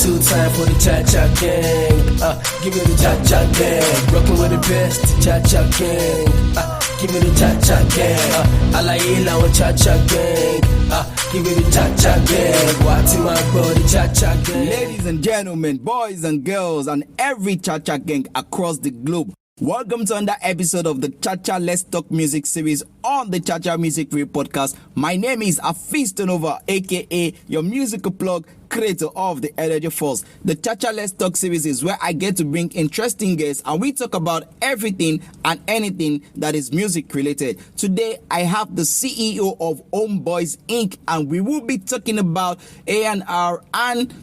two time for the Cha Cha Geng. Give me the Cha Cha Geng. Rockin' with the best, Cha Cha Geng. Give me the Cha Cha Geng. Alaila with Cha Cha Geng. Give me the Cha Cha Geng. Watching my body, Cha Cha Geng. Ladies and gentlemen, boys and girls, and every Cha Cha Geng across the globe, welcome to another episode of the Cha Cha Let's Talk Music series on the Cha Cha Music Review podcast. My name is Hafeestonova, aka your musical plug, creator of the Energy Force. The Cha Cha Let's Talk series is where I get to bring interesting guests and we talk about everything and anything that is music related. Today, I have the CEO of Homeboyz INC, and we will be talking about A&R and,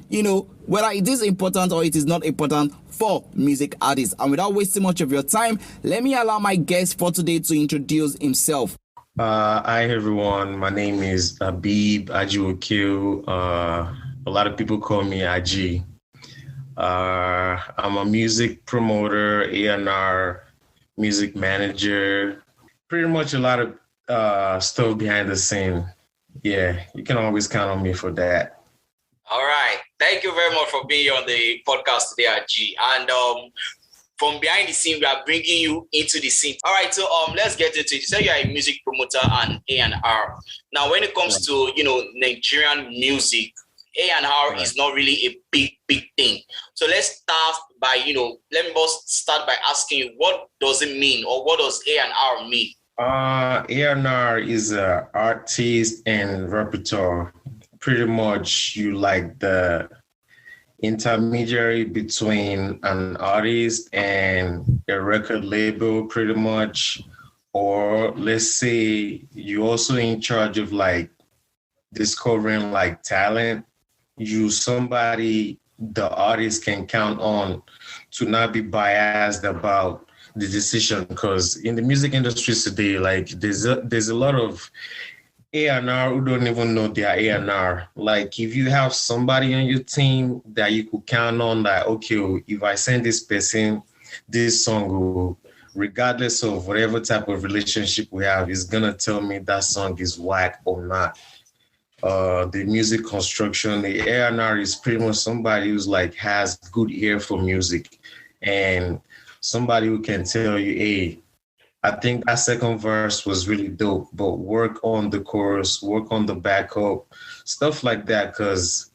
whether it is important or it is not important for music artists. And without wasting much of your time, let me allow my guest for today to introduce himself. Hi, everyone. My name is Habeeb Ajiwokewu. A lot of people call me Aji. I'm a music promoter, A&R, music manager, pretty much a lot of stuff behind the scene. Yeah, you can always count on me for that. All right. Thank you very much for being here on the podcast today, Aji. And from behind the scene, we are bringing you into the scene. All right, so let's get into it. So you're a music promoter and A&R. Now, when it comes to, Nigerian music, A&R is not really a big thing. So let's start by, let me start by asking you, what does it mean, or what does A&R mean? A&R is an artist and repertoire. Pretty much you like the intermediary between an artist and a record label, pretty much. Or let's say you're also in charge of like discovering like talent. You somebody the artist can count on to not be biased about the decision, because in the music industry today, like there's a lot of A&R who don't even know they are A&R. Like if you have somebody on your team that you could count on, that okay, if I send this person this song, regardless of whatever type of relationship we have, is gonna tell me that song is whack or not. The music construction, the A&R is pretty much somebody who's like has good ear for music, and somebody who can tell you, hey, I think that second verse was really dope, but work on the chorus, work on the backup, stuff like that. Because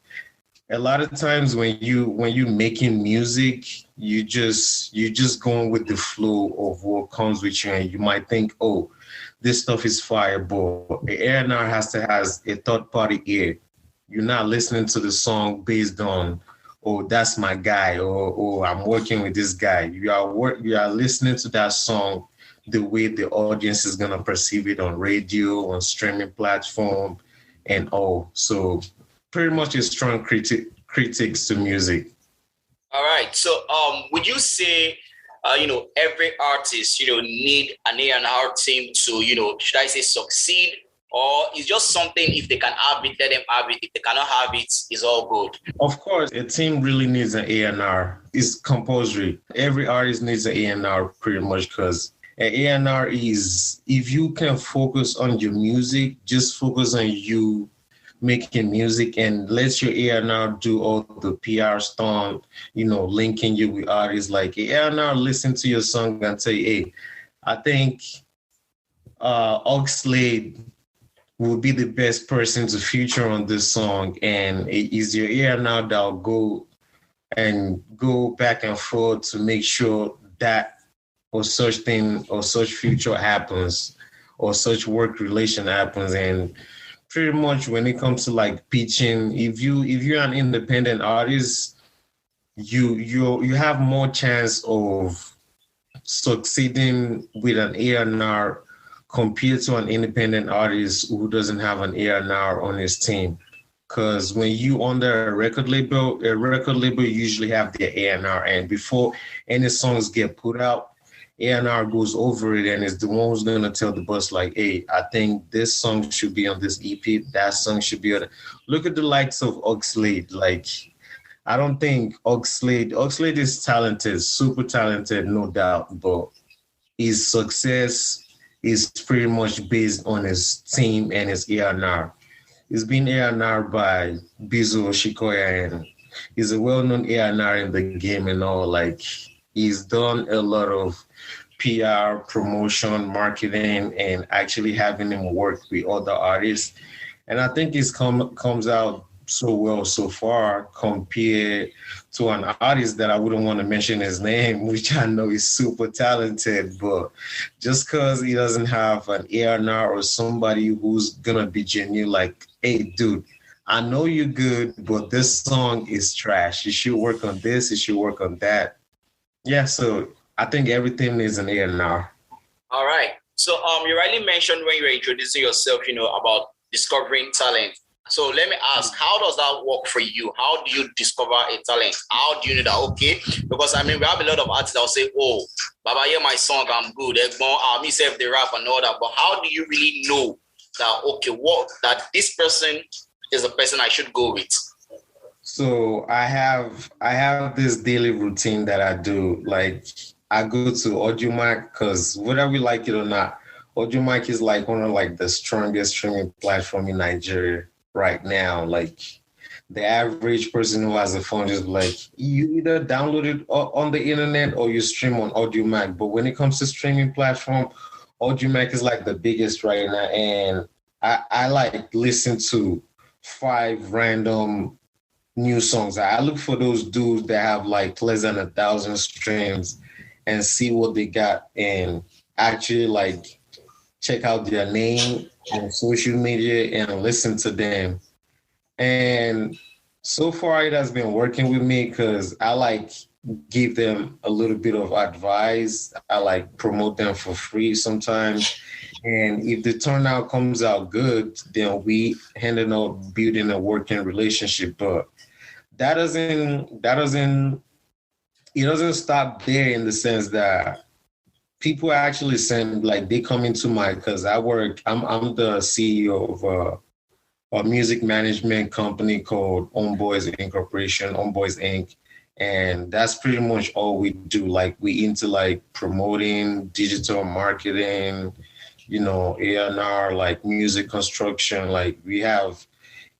a lot of times when you're making music, you just going with the flow of what comes with you, and you might think, oh, this stuff is fire, but the A&R has a third party ear. You're not listening to the song based on, oh, that's my guy, or oh, I'm working with this guy. You are listening to that song the way the audience is gonna perceive it on radio, on streaming platform, and all. So pretty much a strong critics to music. All right. So would you say every artist, need an A&R team to, should I say succeed? Or it's just something, if they can have it, let them have it. If they cannot have it, it's all good. Of course, a team really needs an A&R. It's compulsory. Every artist needs an A&R pretty much, because an A&R is, if you can focus on your music, just focus on you making music and let your A&R do all the PR stuff, linking you with artists. Like A&R listen to your song and say, hey, I think Oxlade will be the best person to feature on this song, and it is your A&R that'll go back and forth to make sure that or such thing or such future happens or such work relation happens. And pretty much when it comes to like pitching, if you're an independent artist, you have more chance of succeeding with an A&R compared to an independent artist who doesn't have an A&R on his team. Because when you under a record label usually have their A&R, and before any songs get put out, A&R goes over it and is the one who's going to tell the boss, like, hey, I think this song should be on this EP, that song should be on it. Look at the likes of Oxlade. Like, I don't think Oxlade is talented, super talented, no doubt, but his success is pretty much based on his team and his A&R. He's been A&R by Bizo Oshikoya and he's a well-known A&R in the game and all. Like, he's done a lot of PR, promotion, marketing, and actually having him work with other artists. And I think it's comes out so well so far compared to an artist that I wouldn't want to mention his name, which I know is super talented, but just because he doesn't have an A&R or somebody who's gonna be genuine, like, hey, dude, I know you're good, but this song is trash. You should work on this. You should work on that. Yeah, so I think everything is an A&R. All right. So you rightly mentioned when you were introducing yourself, about discovering talent. So let me ask, how does that work for you? How do you discover a talent? How do you know that, okay? Because, we have a lot of artists that will say, oh, Baba, hear my song, I'm good. Me self the rap and all that. But how do you really know that, okay, that this person is the person I should go with? So I have this daily routine that I do. Like, I go to Audiomack because whether we like it or not, Audiomack is like one of like the strongest streaming platform in Nigeria right now. Like, the average person who has a phone just like, you either download it on the internet or you stream on Audiomack. But when it comes to streaming platform, Audiomack is like the biggest right now. And I like listen to 5 random new songs. I look for those dudes that have like less than 1,000 streams and see what they got and actually like check out their name on social media and listen to them. And so far it has been working with me because I like give them a little bit of advice. I like promote them for free sometimes. And if the turnout comes out good, then we ended up building a working relationship. But it doesn't stop there in the sense that people actually send, like, they come into because I'm the CEO of a music management company called Homeboyz Incorporation, Homeboyz Inc. And that's pretty much all we do. Like, we into like promoting, digital marketing, A&R, like music construction. Like, we have,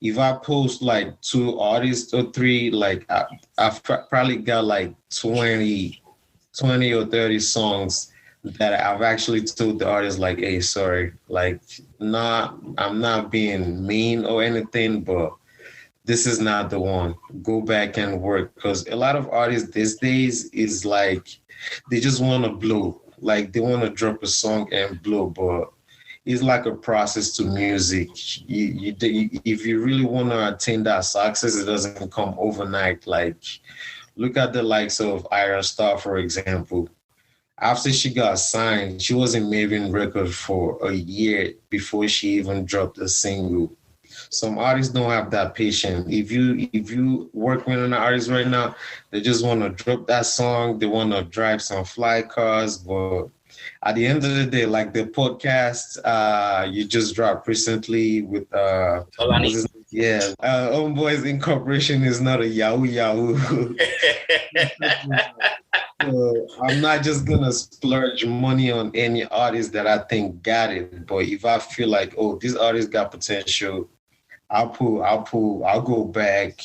if I post like 2 artists or 3, like I've probably got like 20 or 30 songs that I've actually told the artist like, hey, sorry, like, I'm not being mean or anything, but this is not the one. Go back and work. Because a lot of artists these days is like, they just want to blow. Like, they want to drop a song and blow, but it's like a process to music. If you really want to attain that success, it doesn't come overnight. Like, look at the likes of Ira Star, for example. After she got signed, she was in Maven Records for a year before she even dropped a single. Some artists don't have that patience. If you work with an artist right now, they just want to drop that song. They want to drive some fly cars, but at the end of the day, like the podcast you just dropped recently with Homeboyz Incorporation is not a Yahoo. So I'm not just gonna splurge money on any artist that I think got it. But if I feel like, oh, this artist got potential, I'll go back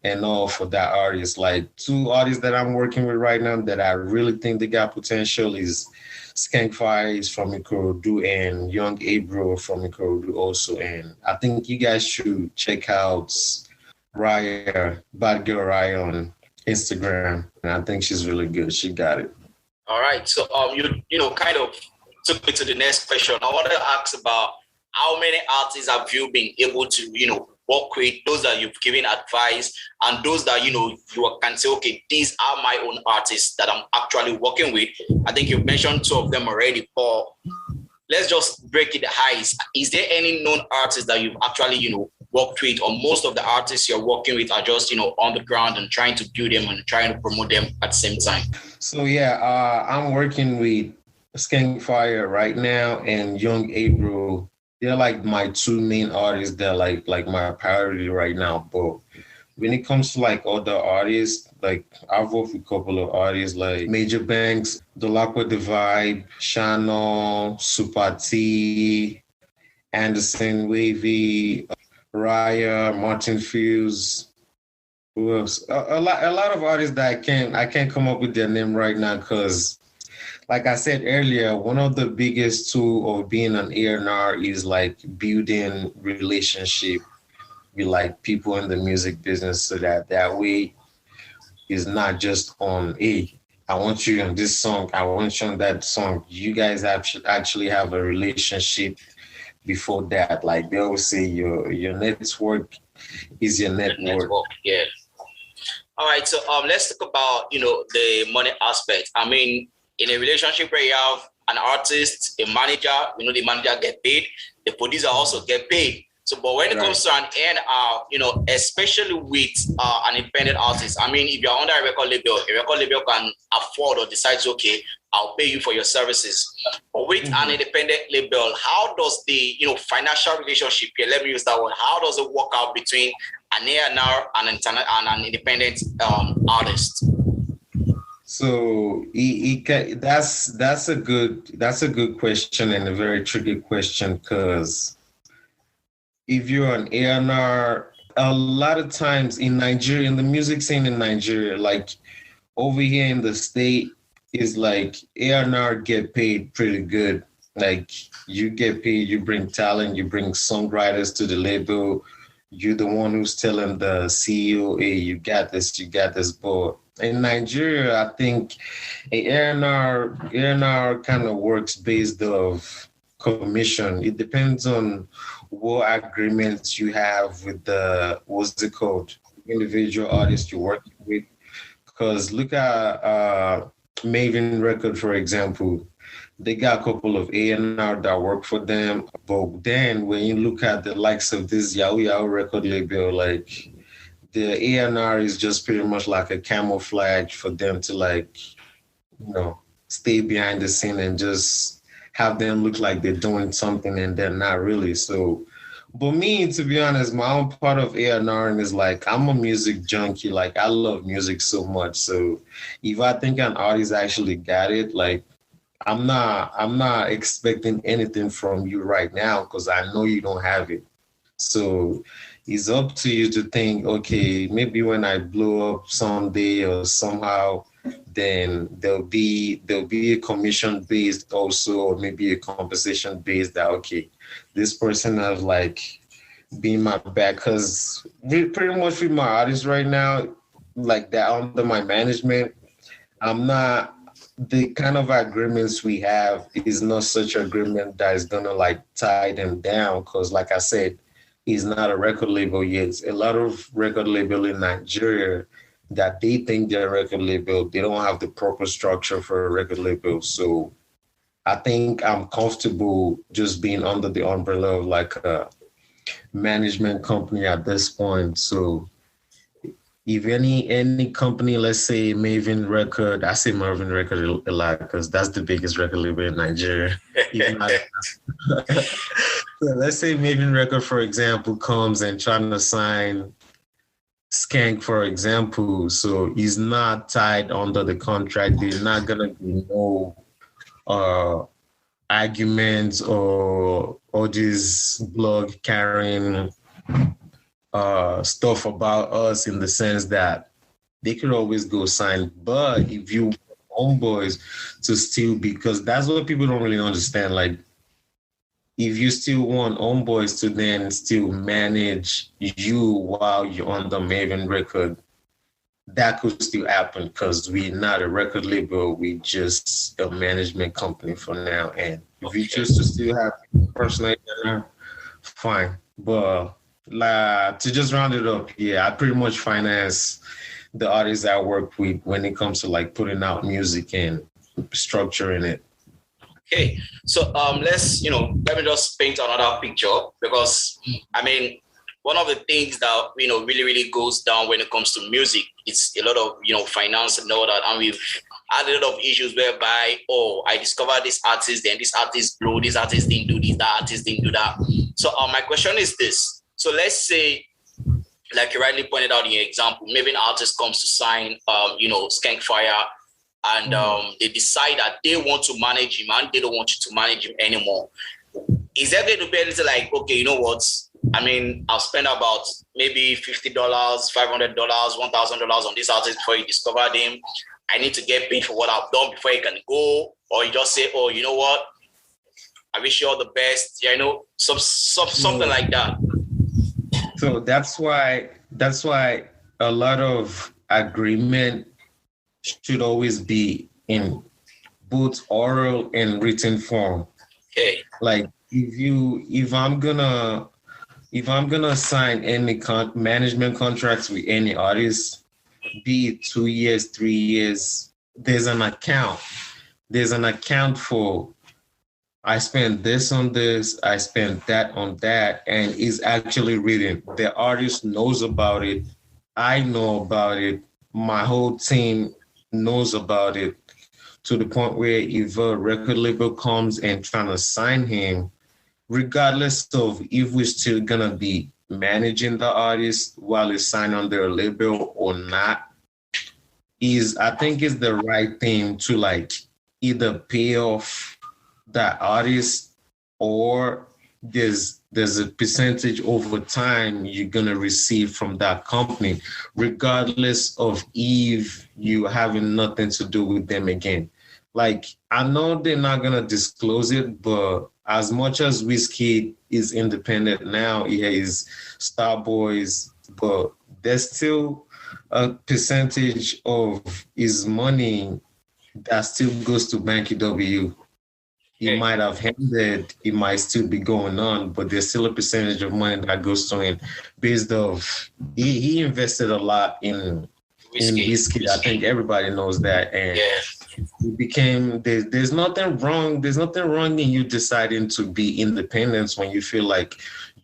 and all for that artist. Like, 2 artists that I'm working with right now that I really think they got potential is Skankfire is from Ikorodu and Young Abro from Ikorodu also. And I think you guys should check out Raya, Bad Girl Raya on Instagram. And I think she's really good. She got it. All right. So you kind of took me to the next question. I want to ask about how many artists have you been able to, work with, those that you've given advice, and those that, you can say, okay, these are my own artists that I'm actually working with. I think you've mentioned 2 of them already, but let's just break it highs. Is there any known artists that you've actually, worked with, or most of the artists you're working with are just, on the ground and trying to build them and trying to promote them at the same time? So, I'm working with Skankfire right now and Young Abro. They're like my 2 main artists. They're like my priority right now. But when it comes to like other artists, like I've worked with a couple of artists like Major Banks, Dolakwa The Vibe, Shannon, Super T, Anderson Wavy, Raya, Martin Fields, Well, a lot of artists that I can't come up with their name right now because, like I said earlier, one of the biggest tool of being an A&R is like building relationship with like people in the music business, so that way is not just on, hey, I want you on this song, I want you on that song. You guys actually have a relationship before that. Like they always say, your network is your net worth. Network, yeah. All right, so let's talk about the money aspect. I mean, in a relationship where you have an artist, a manager, the manager get paid, the producer also get paid. So, but when it comes to an A&R, especially with an independent artist, I mean, if you're under a record label can afford or decides, okay, I'll pay you for your services. But with an independent label, how does the financial relationship here? Let me use that word. How does it work out between an A&R and an independent artist? So that's a good question and a very tricky question, because if you're an A&R, a lot of times in Nigeria, in the music scene in Nigeria, like over here in the state, is like A&R get paid pretty good. Like you get paid, you bring talent, you bring songwriters to the label. You're the one who's telling the CEO, hey, you got this. But in Nigeria, I think A&R kind of works based off commission. It depends on what agreements you have with the, what's it called, individual artists you're working with. Because look at Maven Record, for example. They got a couple of A&R that work for them. But then when you look at the likes of this Yahoo Yahoo record label, like the A&R is just pretty much like a camouflage for them to like, stay behind the scene and just have them look like they're doing something and they're not really. So, but me, to be honest, my own part of A&R is like, I'm a music junkie. Like I love music so much. So if I think an artist actually got it, like I'm not expecting anything from you right now because I know you don't have it. So it's up to you to think, okay, maybe when I blow up someday or somehow, then there'll be a commission based also, or maybe a compensation based that, okay, this person has like been my back, because pretty much with my artists right now, like that under my management, the kind of agreements we have is not such an agreement that is gonna like tie them down, because like I said, he's not a record label yet. A lot of record label in Nigeria that they think they're a record label, they don't have the proper structure for a record label. So I think I'm comfortable just being under the umbrella of like a management company at this point. So if any company, let's say Maven Record, I say Maven Record a lot because that's the biggest record label in Nigeria. So let's say Maven Record, for example, comes and trying to sign Skank, for example. So he's not tied under the contract. There's not gonna be no arguments or all these blog carrying stuff about us, in the sense that they could always go sign. But if you want Homeboyz to still, because that's what people don't really understand, like if you still want Homeboyz to then still manage you while you're on the Maven Record, that could still happen, because we're not a record label, we just a management company for now. And if you choose to still have personal, fine. But to just round it up, yeah, I pretty much finance the artists I work with when it comes to like putting out music and structuring it. Okay, so let me just paint another picture, because I mean, one of the things that really, really goes down when it comes to music, it's a lot of finance and all that, and we've had a lot of issues whereby, I discovered this artist, then this artist blew, this artist didn't do this, that artist didn't do that. So my question is this: so let's say, like you rightly pointed out in your example, maybe an artist comes to sign, Skank Fire, and they decide that they want to manage him and they don't want you to manage him anymore. Is there going to be anything like, okay, you know what, I mean, I'll spend about maybe $50, $500, $1,000 on this artist before you discover them. I need to get paid for what I've done before you can go. Or you just say, oh, you know what? I wish you all the best. Yeah, something like that. So that's why a lot of agreement should always be in both oral and written form. Okay. Like if I'm gonna sign any management contracts with any artist, be it 2 years, 3 years, there's an account. There's an account for I spent this on this, I spent that on that, and it's actually written. The artist knows about it. I know about it. My whole team knows about it, to the point where if a record label comes and trying to sign him, regardless of if we're still gonna be managing the artist while he's signed on their label or not, I think is the right thing to like either pay off that artist, or there's a percentage over time you're gonna receive from that company, regardless of if you having nothing to do with them again. Like, I know they're not gonna disclose it, but as much as Wizkid is independent now, he is Starboys, but there's still a percentage of his money that still goes to Banky W. He might have ended, it might still be going on, but there's still a percentage of money that goes to him based off, he invested a lot in Wizkid. I think everybody knows that. And it became, there's nothing wrong in you deciding to be independent when you feel like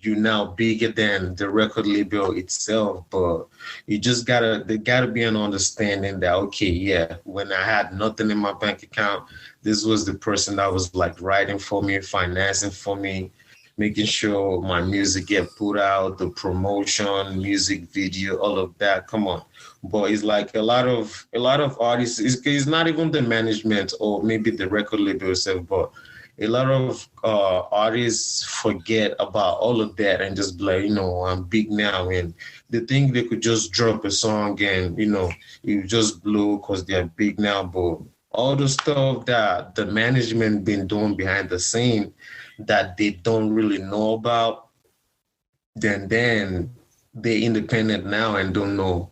you're now bigger than the record label itself. But you just there gotta be an understanding that, okay, yeah, when I had nothing in my bank account, this was the person that was like writing for me, financing for me, making sure my music get put out, the promotion, music video, all of that. Come on. But it's like a lot of artists, it's not even the management or maybe the record label itself, but a lot of artists forget about all of that and just be like, I'm big now. And they think they could just drop a song and, it just blow because they're big now. But all the stuff that the management been doing behind the scene that they don't really know about, then they're independent now and don't know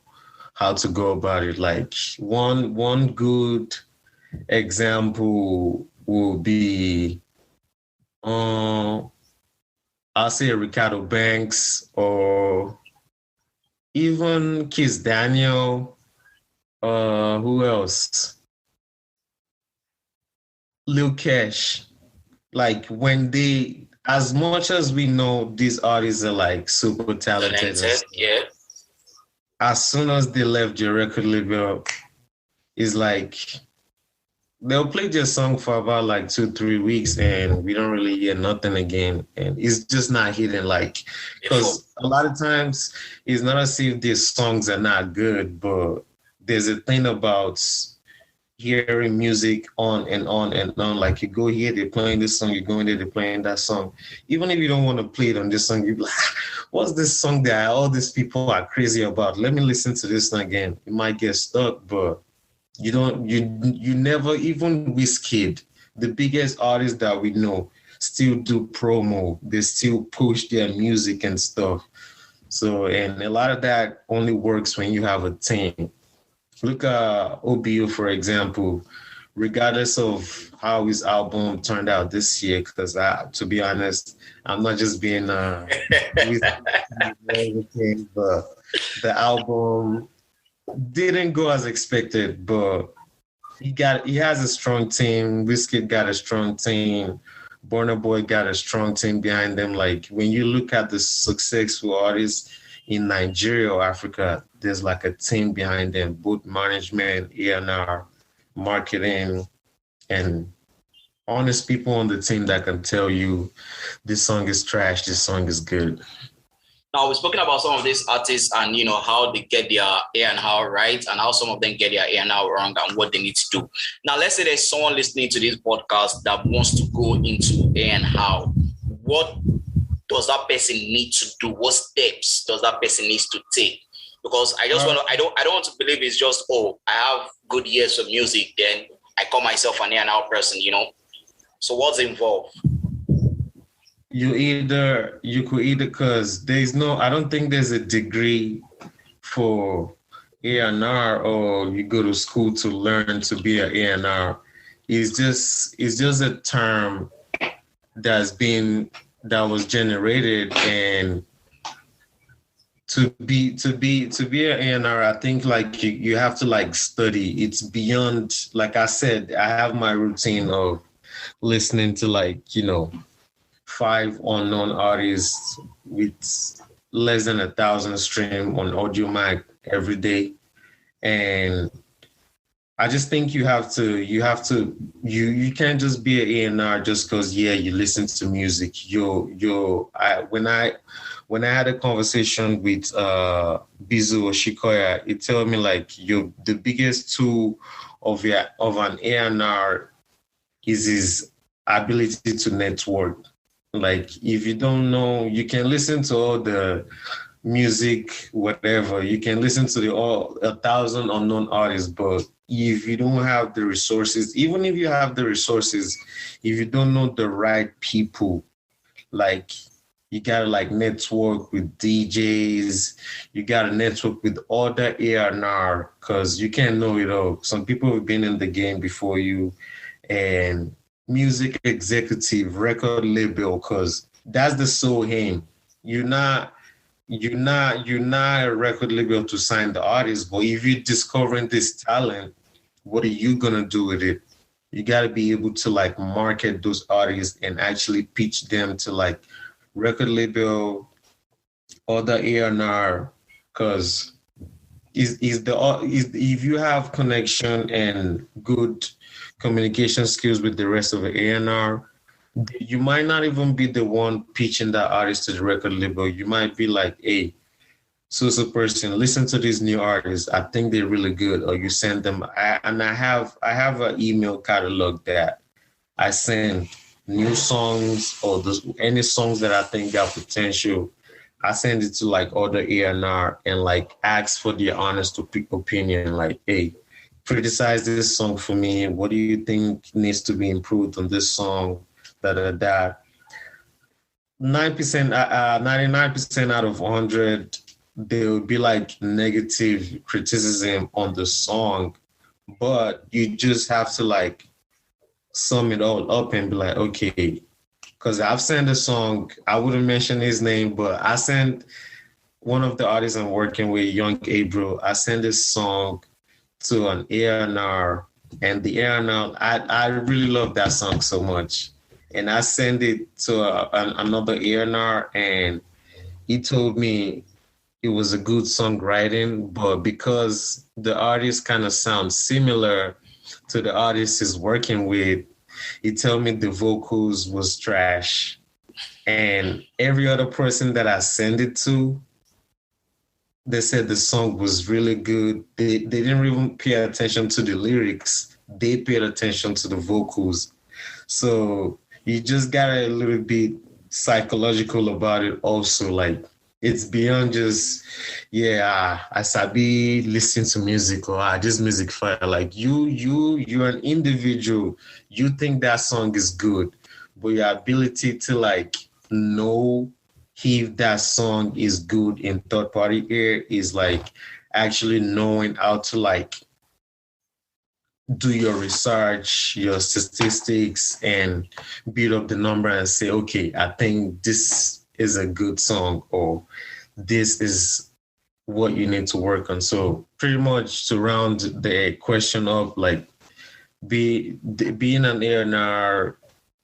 how to go about it. Like one good example will be, I'll say Ricardo Banks, or even Kiss Daniel. Who else? Lil Cash. Like when as much as we know these artists are like super talented, yeah. As soon as they left your record label, it's like they'll play their song for about like 2-3 weeks and we don't really hear nothing again. And it's just not hitting, like, because a lot of times it's not as if these songs are not good, but there's a thing about hearing music on and on and on. Like you go here, they're playing this song, you go in there, they're playing that song. Even if you don't want to play it on this song, you're like, what's this song that all these people are crazy about? Let me listen to this song again. You might get stuck, but you never, even Wizkid, the biggest artist that we know, still do promo. They still push their music and stuff. So, and a lot of that only works when you have a team. Look at OBU, for example, regardless of how his album turned out this year, because to be honest, I'm not just being but the album didn't go as expected, but he has a strong team. Wizkid got a strong team. Burna Boy got a strong team behind them. Like when you look at the successful artists in Nigeria or Africa, there's like a team behind them, both management, A&R, marketing, and honest people on the team that can tell you this song is trash, this song is good. Now, we've spoken about some of these artists and, how they get their A&R right and how some of them get their A&R wrong and what they need to do. Now, let's say there's someone listening to this podcast that wants to go into A&R. What does that person need to do? What steps does that person needs to take? Because I just want to, I don't want to believe it's just, oh, I have good ears for music, then I call myself an A&R person, you know. So what's involved? You could either, because I don't think there's a degree for A&R, or you go to school to learn to be an A&R. It's just a term that was generated, and to be an A&R, I think like you have to like study. It's beyond, like I said, I have my routine of listening to like, you know, 5 unknown artists with less than 1,000 stream on Audiomack every day. And I just think you can't just be an A&R just because, you listen to music. When I had a conversation with Bizu Oshikoya, it told me like the biggest tool of an A&R is his ability to network. Like, if you don't know, you can listen to all the music, whatever. You can listen to 1,000 unknown artists, but if you don't have the resources, even if you have the resources, if you don't know the right people, like, you gotta like network with DJs, you gotta network with other A&R, because you can't know it all. Some people have been in the game before you, and music executive, record label, because that's the sole aim. You're not a record label to sign the artist, but if you're discovering this talent, what are you gonna do with it? You gotta be able to like market those artists and actually pitch them to like record label, other A&R, because if you have connection and good communication skills with the rest of the A&R, you might not even be the one pitching that artist to the record label. You might be like, hey, so person, listen to these new artists. I think they're really good. Or you send them. I have an email catalog that I send new songs or any songs that I think got potential. I send it to like other A&R and like ask for their honest opinion. Like, hey, criticize this song for me. What do you think needs to be improved on this song? 9%, 99% out of 100, there will be like negative criticism on the song, but you just have to like sum it all up and be like, okay, because I've sent a song, I wouldn't mention his name, but I sent one of the artists I'm working with, Young April, I sent this song to an A&R, and the A&R, I really love that song so much. And I sent it to another A&R, and he told me it was a good songwriting, but because the artist kind of sounds similar to the artist he's working with, he told me the vocals was trash. And every other person that I sent it to, they said the song was really good. They didn't even pay attention to the lyrics. They paid attention to the vocals. So you just got a little bit psychological about it also. Like, it's beyond just, I sabi listen to music, or this music fire. Like, you're an individual. You think that song is good, but your ability to like know if that song is good in third party ear is like actually knowing how to like do your research, your statistics, and build up the number and say, okay, I think this is a good song, or this is what you need to work on. So pretty much to round the question up, like being an A&R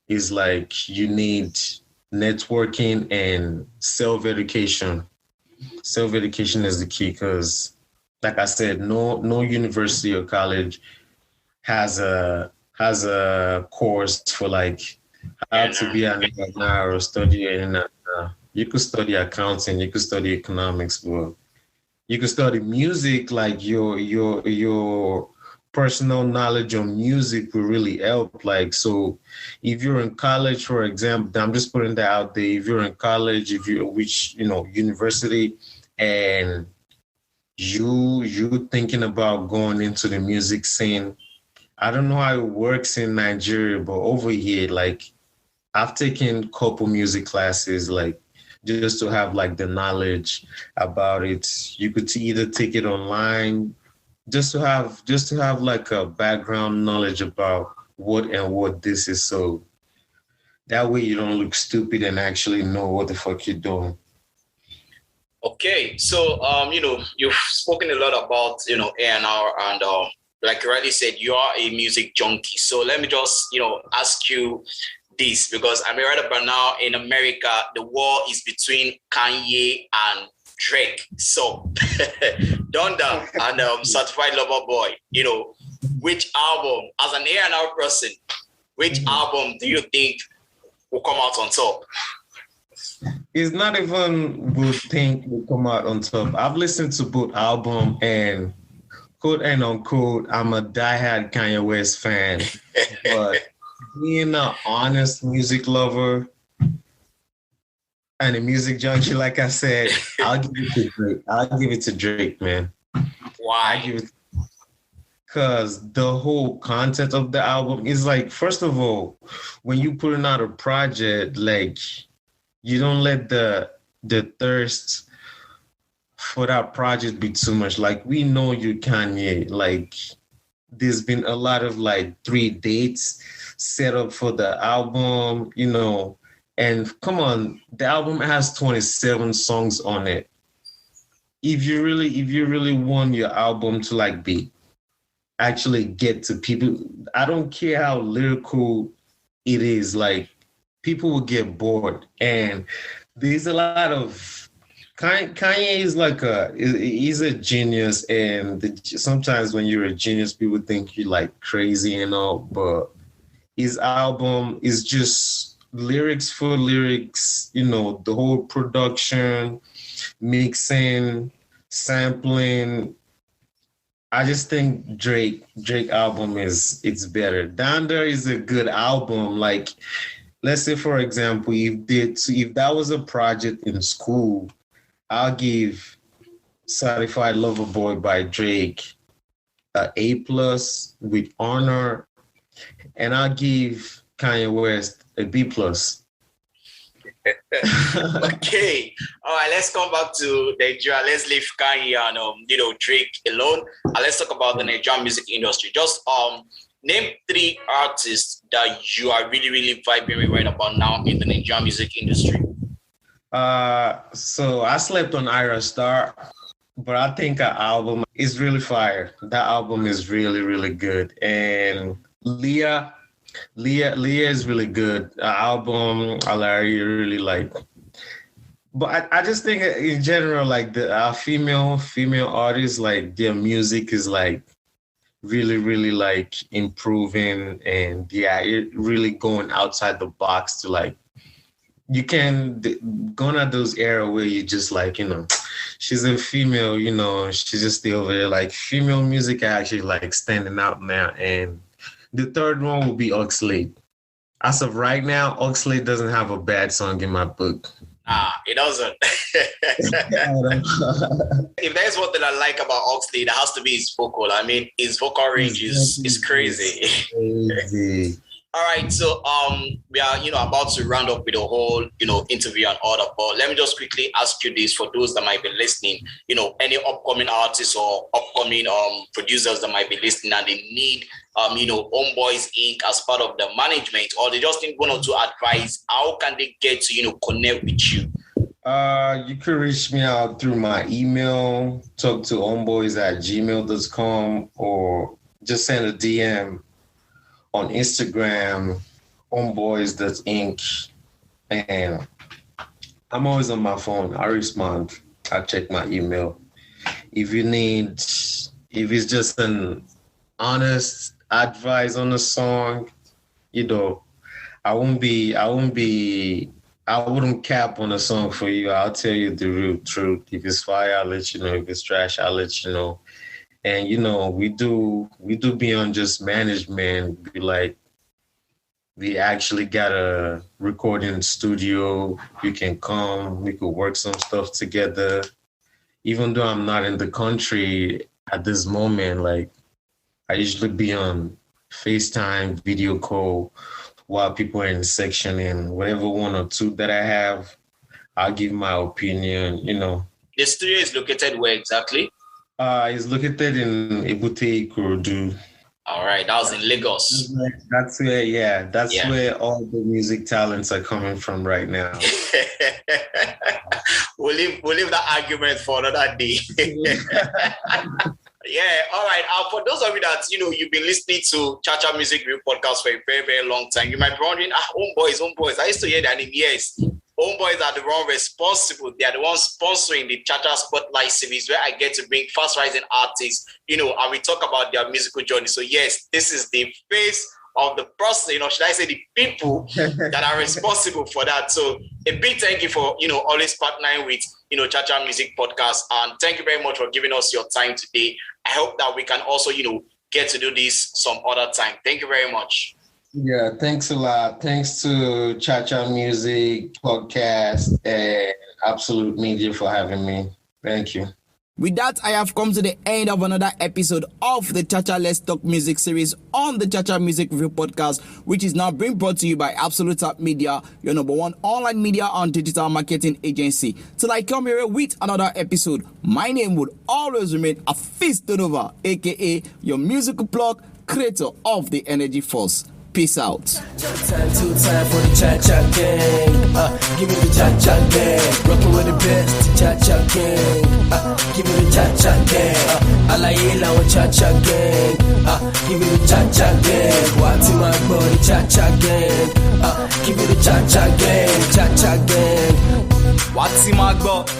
is like you need networking and self-education. Self-education is the key, because like I said, no university or college has a course for like how to be an A&R or study A&R. You could study accounting, you could study economics, but you could study music, like your personal knowledge on music will really help. Like, so if you're in college, for example, I'm just putting that out there. If you're in college, if you which university, and you thinking about going into the music scene, I don't know how it works in Nigeria, but over here, like I've taken a couple music classes, like just to have like the knowledge about it. You could either take it online, just to have like a background knowledge about what this is. So that way you don't look stupid and actually know what the fuck you're doing. Okay, so you've spoken a lot about A&R, and like you already said, you are a music junkie. So let me just ask you this, because I mean, right about now in America, the war is between Kanye and Drake. So Donda and Certified Lover Boy, which album, as an A&R person, which album do you think will come out on top? It's not even would think will come out on top. I've listened to both album, and quote and unquote, I'm a diehard Kanye West fan. But being an honest music lover and a music junkie, like I said, I'll give it to Drake. I'll give it to Drake, man. Why? Because the whole content of the album is like, first of all, when you putting out a project, like you don't let the thirst for that project be too much. Like, we know you Kanye. Like, there's been a lot of like 3 dates set up for the album, and come on, the album has 27 songs on it. If you really want your album to like be actually get to people, I don't care how lyrical it is, like people will get bored. And there's a lot of Kanye is like he's a genius, and sometimes when you're a genius, people think you're like crazy and all, but his album is just lyrics for lyrics, the whole production, mixing, sampling. I just think Drake album it's better. Donda is a good album. Like, let's say, for example, if that was a project in school, I'll give Certified Lover Boy by Drake a A+ with honor, and I'll give Kanye West a B+. Okay, all right. Let's come back to Nigeria. Let's leave Kanye and Drake alone, and let's talk about the Nigerian music industry. Just name 3 artists that you are really, really vibing with right about now in the Nigerian music industry. So I slept on Ira Star, but I think her album is really fire. That album is really, really good. And Leah is really good. Album I really like. But I just think in general, like the female artists, like their music is like really, really like improving, and it really going outside the box to like, you can gone at those era where you just like, she's a female, she's just still over there. Like, female music actually like standing out now. And the third one will be Oxlade. As of right now, Oxlade doesn't have a bad song in my book. It doesn't. If there's one thing I like about Oxlade, it has to be his vocal. I mean, his vocal range is crazy. Crazy. All right, so we are about to round up with the whole interview and all that. But let me just quickly ask you this, for those that might be listening, any upcoming artists or upcoming producers that might be listening and they need Homeboyz Inc. as part of the management, or they just need 1 or 2 advice, how can they get to connect with you? You can reach me out through my email, talk to homeboyz@gmail.com, or just send a DM on Instagram, homeboyz.inc. And I'm always on my phone. I respond. I check my email. If it's just an honest advice on a song, I wouldn't cap on a song for you. I'll tell you the real truth. If it's fire, I'll let you know. If it's trash, I'll let you know. And we do beyond just management. We actually got a recording studio. You can come, we could work some stuff together. Even though I'm not in the country at this moment, like I usually be on FaceTime, video call while people are in the section, and whatever one or two that I have, I'll give my opinion, The studio is located where exactly? It's located in Ebute, Ikorodu. All right, that was in Lagos. That's where all the music talents are coming from right now. We'll leave that argument for another day. Yeah, all right. For those of you that, you've been listening to Cha Cha Music Review podcast for a very, very long time, you might be wondering, Homeboyz. I used to hear that name. Yes, Homeboyz are the one responsible. They are the ones sponsoring the Cha Cha Spotlight series where I get to bring fast-rising artists, and we talk about their musical journey. So yes, this is the face of the process, should I say the people that are responsible for that. So a big thank you for, always partnering with, Cha Cha Music Podcast. And thank you very much for giving us your time today. I hope that we can also, get to do this some other time. Thank you very much. Yeah, thanks a lot. Thanks to Cha Cha Music Podcast and Absolute Media for having me. Thank you. With that, I have come to the end of another episode of the Cha Cha Let's Talk Music series on the Cha Cha Music Review podcast, which is now being brought to you by Absolute Media, your number one online media and digital marketing agency. Till I come here with another episode, my name would always remain Hafeestonova, aka your musical plug, creator of the Energy Force. Peace out. Time for the Cha Cha Geng. Give me the Cha Cha Geng. Rocking with the best, Cha Cha Geng. Give me the Cha Cha Geng. Alayela with Cha Cha Geng. Give me the Cha Cha Geng. What's in my body, Cha Cha Geng. Give me the Cha Cha Geng. Cha Cha Geng. What's in my body?